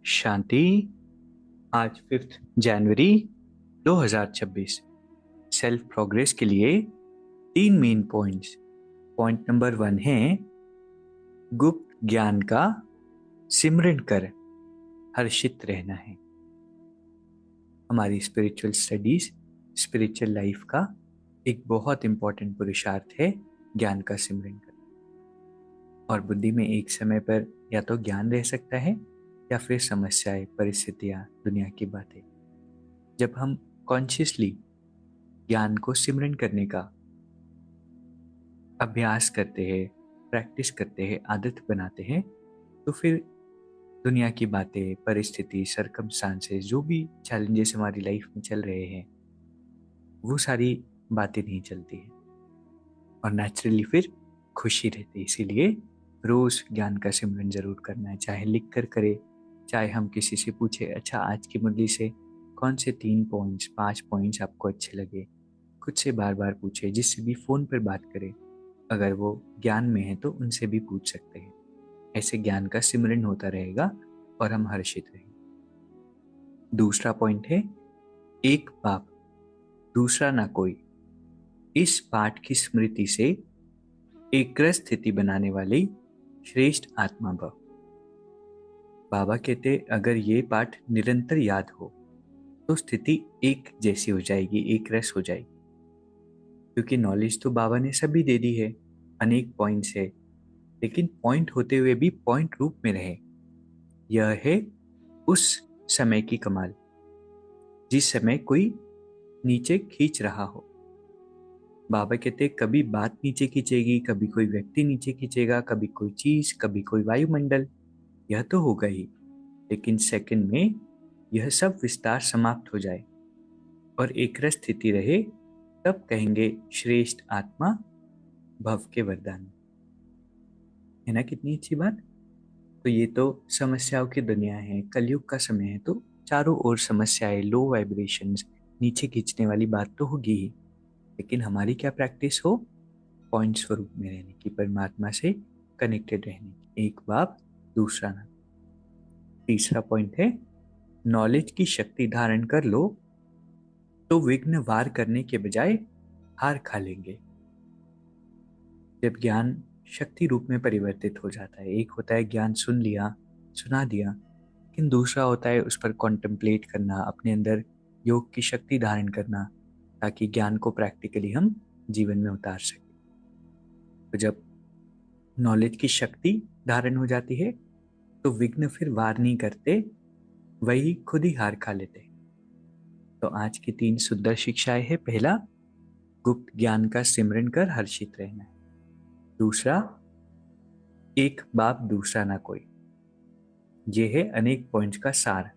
शांति। आज 5 जनवरी 2026। Self progress के लिए 3 मेन पॉइंट्स। पॉइंट नंबर 1 है गुप्त ज्ञान का सिमरन कर हर्षित रहना है। हमारी स्पिरिचुअल स्टडीज, स्पिरिचुअल लाइफ का एक बहुत इंपॉर्टेंट पुरुषार्थ है ज्ञान का सिमरन कर। और बुद्धि में एक समय पर या तो ज्ञान रह सकता है या फिर समस्याएं, परिस्थितियां, दुनिया की बातें। जब हम कॉन्शियसली ज्ञान को सिमरन करने का अभ्यास करते हैं, प्रैक्टिस करते हैं, आदत बनाते हैं, तो फिर दुनिया की बातें, परिस्थिति, सरकमस्टांसेस, जो भी चैलेंजेस हमारी लाइफ में चल रहे हैं, वो सारी बातें नहीं चलती है और नेचुरली फिर खुशी रहती है। इसीलिए रोज ज्ञान का सिमरन जरूर करना है, चाहे लिख कर करे, चाहे हम किसी से पूछे, अच्छा आज की मुरली से कौन से 3 पॉइंट्स, 5 पॉइंट्स आपको अच्छे लगे। खुद से बार बार पूछे, जिससे भी फोन पर बात करे, अगर वो ज्ञान में है तो उनसे भी पूछ सकते हैं। ऐसे ज्ञान का सिमरन होता रहेगा और हम हर्षित रहेंगे। दूसरा पॉइंट है एक बाप दूसरा ना कोई। इस पाठ की स्मृति से एकाग्र स्थिति बनाने वाली श्रेष्ठ आत्मा भव। बाबा कहते अगर ये पाठ निरंतर याद हो तो स्थिति एक जैसी हो जाएगी, एक रस हो जाएगी। क्योंकि नॉलेज तो बाबा ने सभी दे दी है, अनेक पॉइंट्स है, लेकिन पॉइंट होते हुए भी पॉइंट रूप में रहे, यह है उस समय की कमाल, जिस समय कोई नीचे खींच रहा हो। बाबा कहते कभी बात नीचे खींचेगी, कभी कोई व्यक्ति नीचे खींचेगा, कभी कोई चीज, कभी कोई वायुमंडल, यह तो होगा ही, लेकिन सेकंड में यह सब विस्तार समाप्त हो जाए और एक रस स्थिति रहे, तब कहेंगे श्रेष्ठ आत्मा भव के वरदान। है ना कितनी अच्छी बात। तो ये तो समस्याओं की दुनिया है, कलयुग का समय है, तो चारों ओर समस्याएं, लो वाइब्रेशंस, नीचे खींचने वाली बात तो होगी ही, लेकिन हमारी क्या प्रैक्टिस हो, पॉइंट स्वरूप में रहने की, परमात्मा से कनेक्टेड रहने की। एक बाप दूसरा ना। तीसरा पॉइंट है नॉलेज की शक्ति धारण कर लो तो विघ्न वार करने के बजाय हार खा लेंगे। जब ज्ञान शक्ति रूप में परिवर्तित हो जाता है, एक होता है ज्ञान सुन लिया, सुना दिया, लेकिन दूसरा होता है उस पर कॉन्टेम्पलेट करना, अपने अंदर योग की शक्ति धारण करना, ताकि ज्ञान को प्रैक्टिकली हम जीवन में उतार सकें। तो जब नॉलेज की शक्ति धारण हो जाती है तो विघ्न फिर वार नहीं करते, वही खुद ही हार खा लेते हैं। तो आज की 3 सुंदर शिक्षाएं है। पहला, गुप्त ज्ञान का सिमरन कर हर्षित रहना है। दूसरा, एक बाप दूसरा ना कोई, ये है अनेक पॉइंट्स का सार।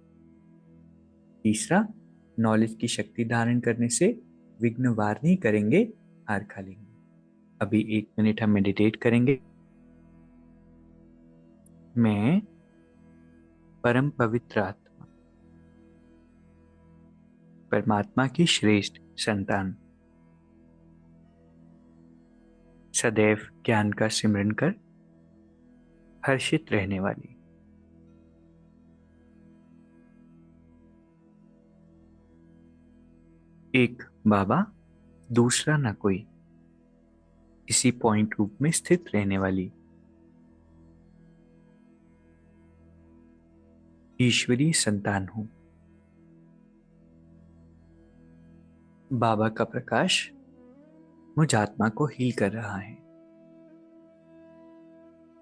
तीसरा, नॉलेज की शक्ति धारण करने से विघ्न वार नहीं करेंगे, हार खा लेंगे। अभी 1 मिनट हम मेडिटेट करेंगे। मैं परम पवित्र आत्मा, परमात्मा की श्रेष्ठ संतान, सदैव ज्ञान का सिमरन कर हर्षित रहने वाली, एक बाबा दूसरा ना कोई, इसी पॉइंट रूप में स्थित रहने वाली ईश्वरीय संतान हूं। बाबा का प्रकाश मुझ आत्मा को हील कर रहा है।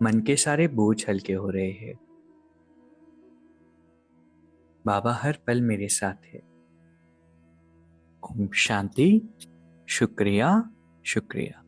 मन के सारे बोझ हल्के हो रहे हैं। बाबा हर पल मेरे साथ है। ओम शांति। शुक्रिया, शुक्रिया।